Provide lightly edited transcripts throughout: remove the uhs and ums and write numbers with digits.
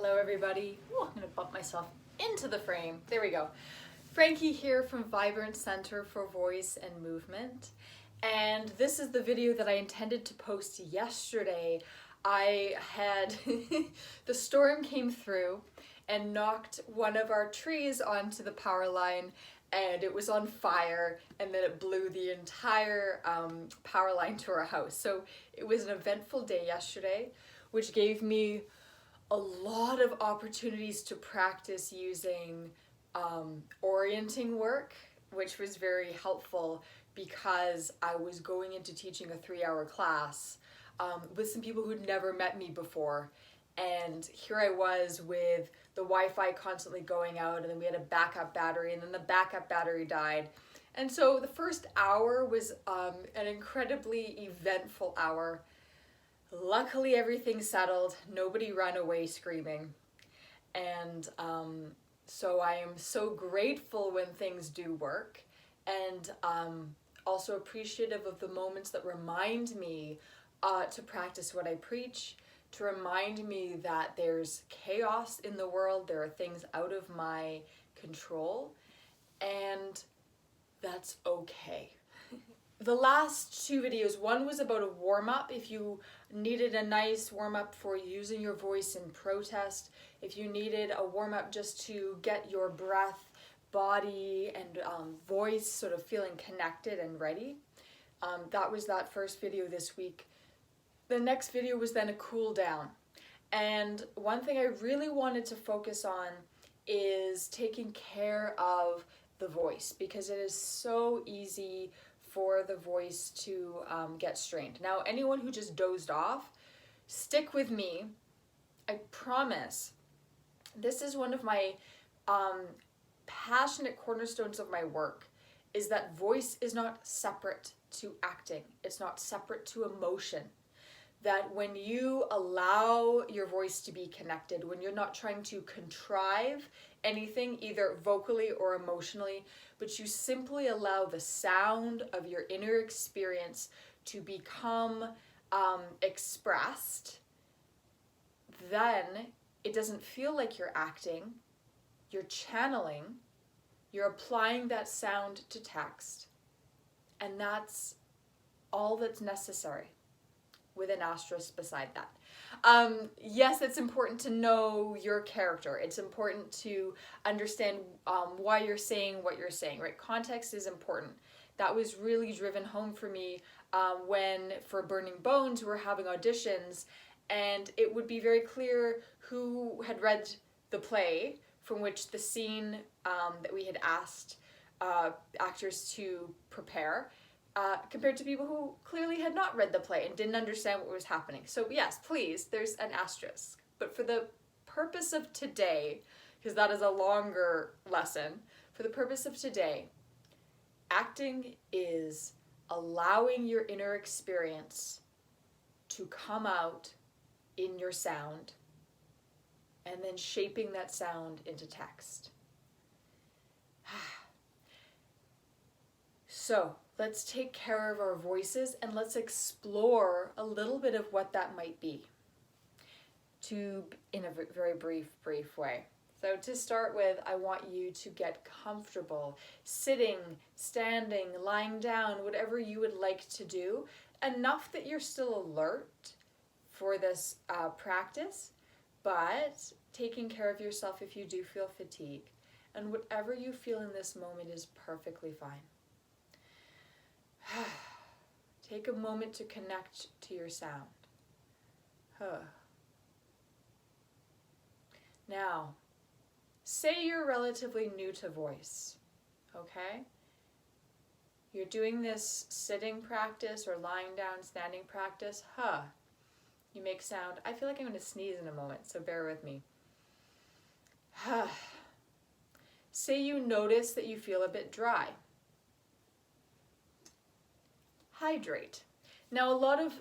Hello everybody. Ooh, I'm gonna bump myself into the frame. There we go. Frankie here from Vibrant Center for Voice and Movement. And this is the video that I intended to post yesterday. I had, the storm came through and knocked one of our trees onto the power line, and it was on fire, and then it blew the entire power line to our house. So it was an eventful day yesterday, which gave me a lot of opportunities to practice using orienting work, which was very helpful because I was going into teaching a 3-hour class with some people who'd never met me before. And here I was with the Wi-Fi constantly going out, and then we had a backup battery, and then the backup battery died. And so the first hour was an incredibly eventful hour. Luckily everything settled, nobody ran away screaming. And so I am so grateful when things do work, and also appreciative of the moments that remind me to practice what I preach, to remind me that there's chaos in the world, there are things out of my control, and that's okay. The last two videos, one was about a warm-up, if you needed a nice warm-up for using your voice in protest, if you needed a warm-up just to get your breath, body, and voice sort of feeling connected and ready. That was that first video this week. The next video was then a cool down. And one thing I really wanted to focus on is taking care of the voice, because it is so easy for the voice to get strained. Now, anyone who just dozed off, stick with me. I promise. This is one of my passionate cornerstones of my work, is that voice is not separate to acting. It's not separate to emotion. That when you allow your voice to be connected, when you're not trying to contrive anything, either vocally or emotionally, but you simply allow the sound of your inner experience to become expressed, then it doesn't feel like you're acting, you're channeling, you're applying that sound to text, and that's all that's necessary, with an asterisk beside that. Yes, it's important to know your character. It's important to understand why you're saying what you're saying, right? Context is important. That was really driven home for me when, for Burning Bones, we were having auditions, and it would be very clear who had read the play from which the scene that we had asked actors to prepare, compared to people who clearly had not read the play and didn't understand what was happening. So yes, please, there's an asterisk. But for the purpose of today, because that is a longer lesson, for the purpose of today, acting is allowing your inner experience to come out in your sound, and then shaping that sound into text. So, let's take care of our voices, and let's explore a little bit of what that might be, in a very brief way. So to start with, I want you to get comfortable, sitting, standing, lying down, whatever you would like to do, enough that you're still alert for this practice, but taking care of yourself if you do feel fatigue. And whatever you feel in this moment is perfectly fine. Take a moment to connect to your sound. Now, say you're relatively new to voice, okay? You're doing this sitting practice or lying down, standing practice. You make sound. I feel like I'm going to sneeze in a moment, so bear with me. Say you notice that you feel a bit dry. Hydrate. Now, a lot of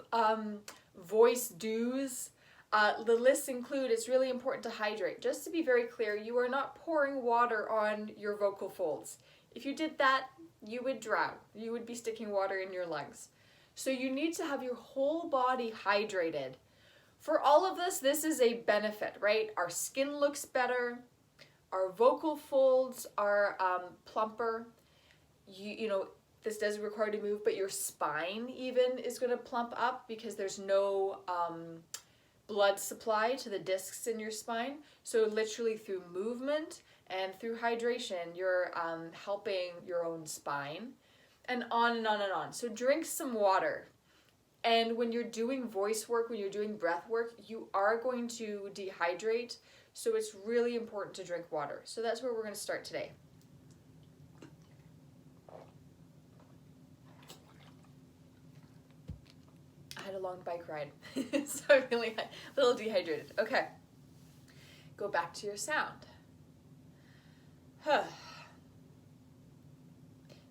voice do's, the lists include, it's really important to hydrate. Just to be very clear, you are not pouring water on your vocal folds. If you did that, you would drown. You would be sticking water in your lungs. So you need to have your whole body hydrated For all of this is a benefit, right? Our skin looks better, our vocal folds are plumper. You know, this doesn't require to move, but your spine even is going to plump up because there's no blood supply to the discs in your spine. So literally through movement and through hydration, you're helping your own spine, and on and on and on. So drink some water. And when you're doing voice work, when you're doing breath work, you are going to dehydrate. So it's really important to drink water. So that's where we're going to start today. I had a long bike ride, so I'm feeling a little dehydrated. Okay, go back to your sound.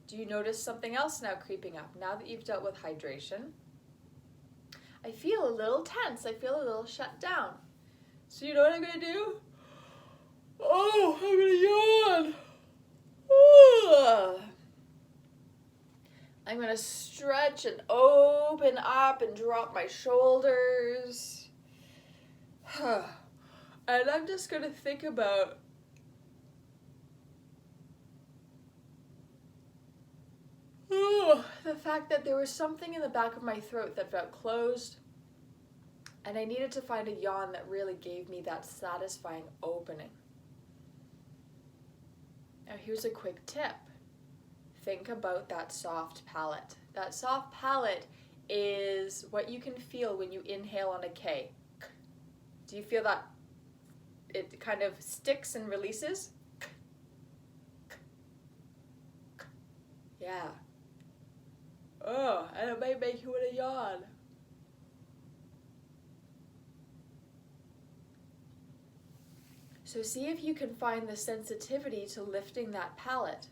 Do you notice something else now creeping up? Now that you've dealt with hydration, I feel a little tense. I feel a little shut down. So you know what I'm going to do? Oh, I'm going to yawn. I'm going to stretch and open up and drop my shoulders. And I'm just going to think about the fact that there was something in the back of my throat that felt closed, and I needed to find a yawn that really gave me that satisfying opening. Now here's a quick tip. Think about that soft palate. That soft palate is what you can feel when you inhale on a K. Do you feel that it kind of sticks and releases? Yeah. Oh, and it might make you want to yawn. So see if you can find the sensitivity to lifting that palate.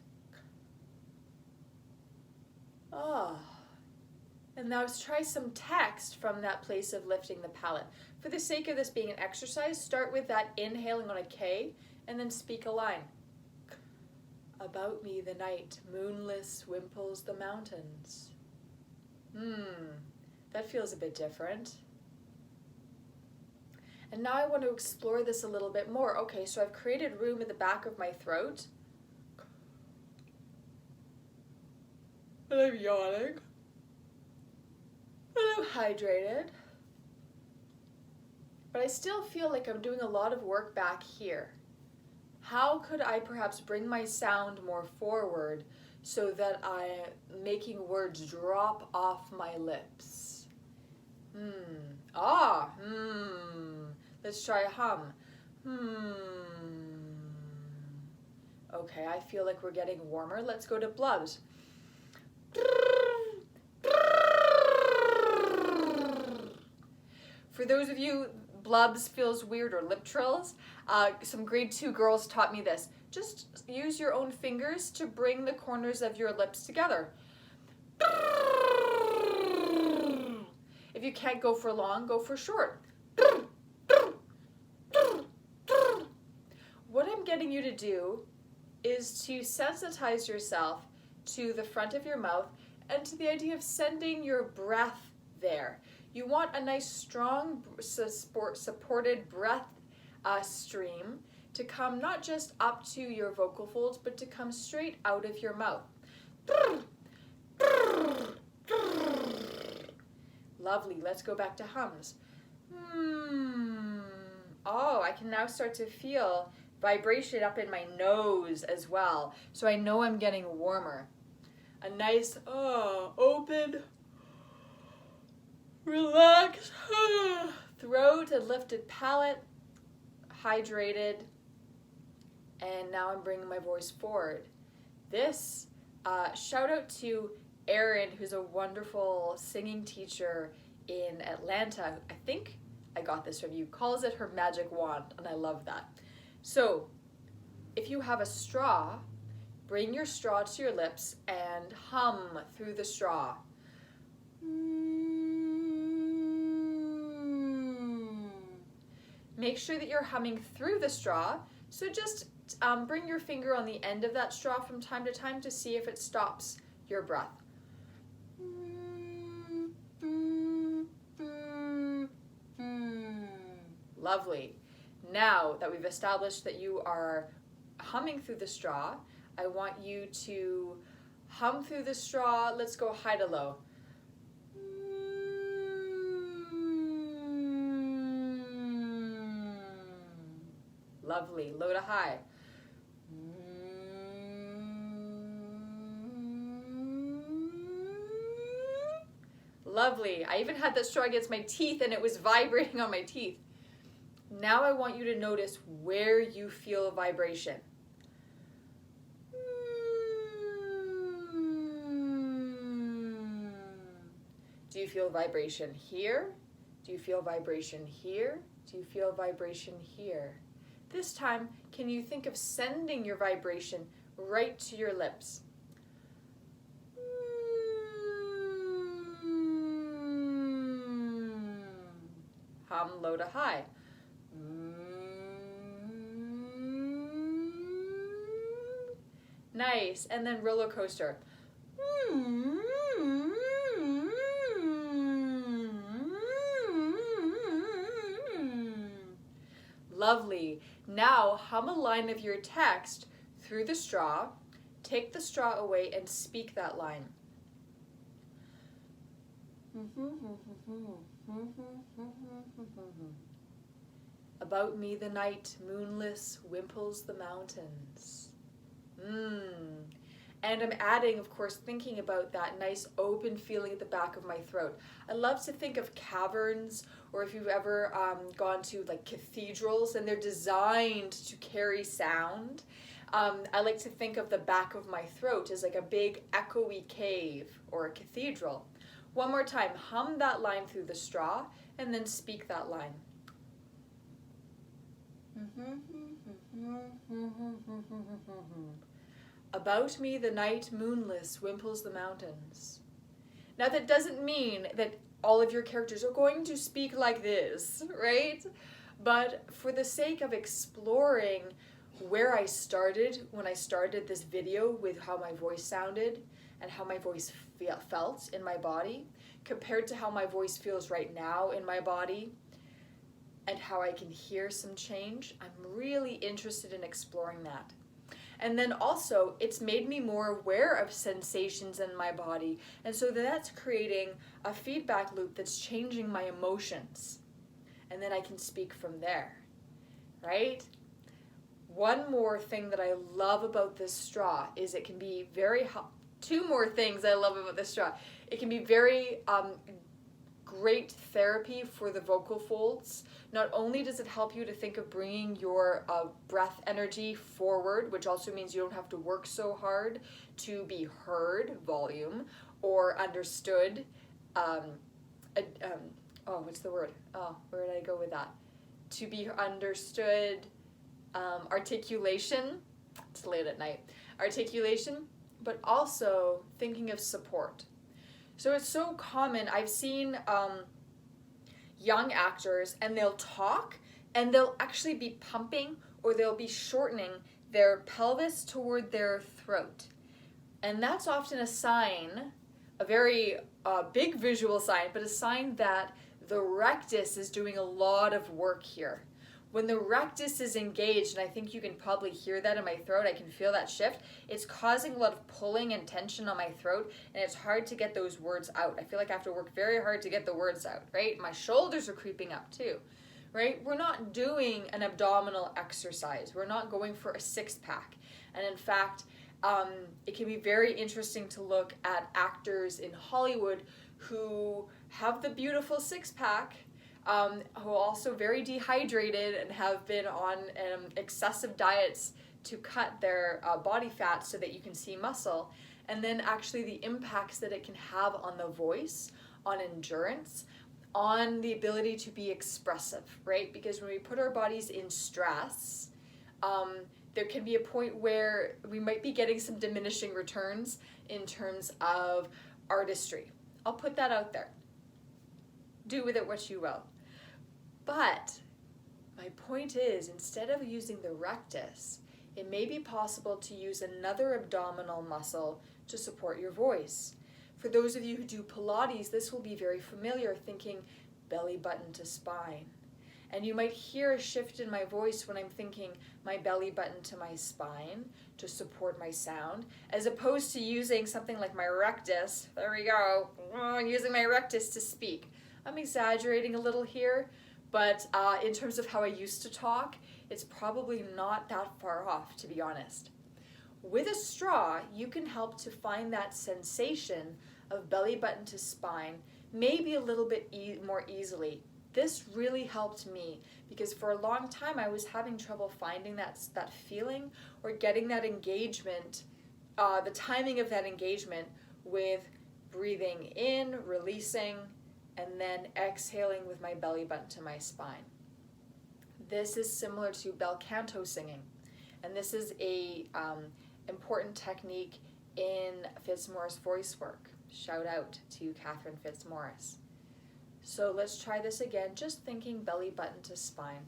Oh. And now let's try some text from that place of lifting the palate. For the sake of this being an exercise, start with that inhaling on a K and then speak a line. About me the night, moonless, wimples the mountains. That feels a bit different. And now I want to explore this a little bit more. Okay, so I've created room in the back of my throat. And I'm yawning. And I'm hydrated. But I still feel like I'm doing a lot of work back here. How could I perhaps bring my sound more forward so that I'm making words drop off my lips? Let's try a hum. Okay, I feel like we're getting warmer. Let's go to blubs. For those of you, blubs feels weird, or lip trills. Some grade 2 girls taught me this. Just use your own fingers to bring the corners of your lips together. If you can't go for long, go for short. What I'm getting you to do is to sensitize yourself to the front of your mouth and to the idea of sending your breath there. You want a nice, strong, supported breath stream to come not just up to your vocal folds, but to come straight out of your mouth. Lovely. Let's go back to hums. Oh, I can now start to feel vibration up in my nose as well. So I know I'm getting warmer. A nice, open, relaxed throat and lifted palate, hydrated, and now I'm bringing my voice forward. This, shout out to Erin, who's a wonderful singing teacher in Atlanta. I think I got this from you. Calls it her magic wand, and I love that. So, if you have a straw, bring your straw to your lips and hum through the straw. Make sure that you're humming through the straw, so just bring your finger on the end of that straw from time to time to see if it stops your breath. Lovely. Now that we've established that you are humming through the straw, I want you to hum through the straw. Let's go high to low. Lovely. Low to high. Lovely. I even had that straw against my teeth and it was vibrating on my teeth. Now I want you to notice where you feel a vibration. Do you feel vibration here? Do you feel vibration here? Do you feel vibration here? This time, can you think of sending your vibration right to your lips? Hum low to high. Nice. And then roller coaster. Lovely. Now hum a line of your text through the straw. Take the straw away and speak that line. About me the night, moonless, wimples the mountains. And I'm adding, of course, thinking about that nice open feeling at the back of my throat. I love to think of caverns, or if you've ever gone to like cathedrals and they're designed to carry sound. I like to think of the back of my throat as like a big echoey cave or a cathedral. One more time, hum that line through the straw and then speak that line. About me the night moonless wimples the mountains. Now that doesn't mean that all of your characters are going to speak like this, right? But for the sake of exploring where I started when I started this video with how my voice sounded and how my voice felt in my body compared to how my voice feels right now in my body and how I can hear some change, I'm really interested in exploring that. And then also, it's made me more aware of sensations in my body. And so that's creating a feedback loop that's changing my emotions. And then I can speak from there, right? One more thing that I love about this straw is it can be very, two more things I love about this straw. It can be very great therapy for the vocal folds. Not only does it help you to think of bringing your breath energy forward, which also means you don't have to work so hard to be heard, volume, or understood. What's the word? Oh, where did I go with that? To be understood, articulation. It's late at night. Articulation, but also thinking of support. So it's so common. I've seen young actors and they'll talk and they'll actually be pumping or they'll be shortening their pelvis toward their throat. And that's often a sign, a very big visual sign, but a sign that the rectus is doing a lot of work here. When the rectus is engaged, and I think you can probably hear that in my throat, I can feel that shift, it's causing a lot of pulling and tension on my throat, and it's hard to get those words out. I feel like I have to work very hard to get the words out, right? My shoulders are creeping up too, right? We're not doing an abdominal exercise. We're not going for a six-pack. And in fact, it can be very interesting to look at actors in Hollywood who have the beautiful six-pack, who are also very dehydrated and have been on excessive diets to cut their body fat so that you can see muscle, and then actually the impacts that it can have on the voice, on endurance, on the ability to be expressive, right? Because when we put our bodies in stress, there can be a point where we might be getting some diminishing returns in terms of artistry. I'll put that out there. Do with it what you will. But my point is, instead of using the rectus, it may be possible to use another abdominal muscle to support your voice. For those of you who do Pilates, this will be very familiar, thinking belly button to spine. And you might hear a shift in my voice when I'm thinking my belly button to my spine to support my sound, as opposed to using something like my rectus. There we go, using my rectus to speak. I'm exaggerating a little here, but in terms of how I used to talk, it's probably not that far off, to be honest. With a straw, you can help to find that sensation of belly button to spine maybe a little bit more easily. This really helped me because for a long time I was having trouble finding that feeling or getting that engagement, the timing of that engagement with breathing in, releasing, and then exhaling with my belly button to my spine. This is similar to bel canto singing, and this is a important technique in Fitzmaurice voice work. Shout out to Catherine Fitzmaurice. So let's try this again, just thinking belly button to spine.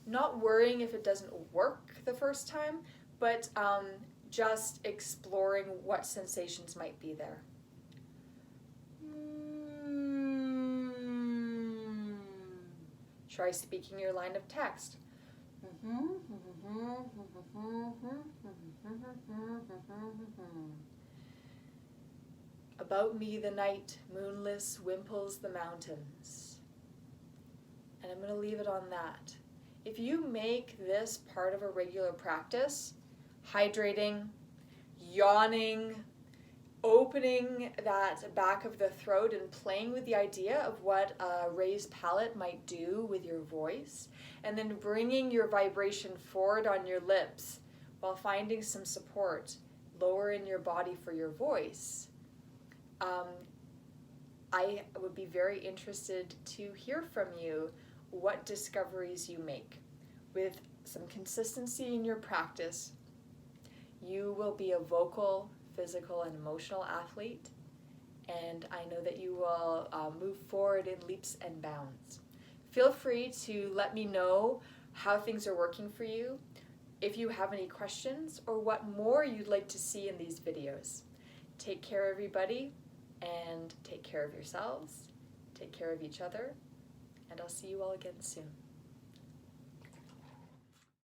Not worrying if it doesn't work the first time, but just exploring what sensations might be there. Try speaking your line of text. About me the night, moonless, wimples the mountains. And I'm going to leave it on that. If you make this part of a regular practice, hydrating, yawning, opening that back of the throat and playing with the idea of what a raised palate might do with your voice, and then bringing your vibration forward on your lips while finding some support lower in your body for your voice, I would be very interested to hear from you what discoveries you make. With some consistency in your practice, you will be a vocal, physical, and emotional athlete, and I know that you will move forward in leaps and bounds. Feel free to let me know how things are working for you, if you have any questions, or what more you'd like to see in these videos. Take care, everybody, and take care of yourselves, take care of each other, and I'll see you all again soon.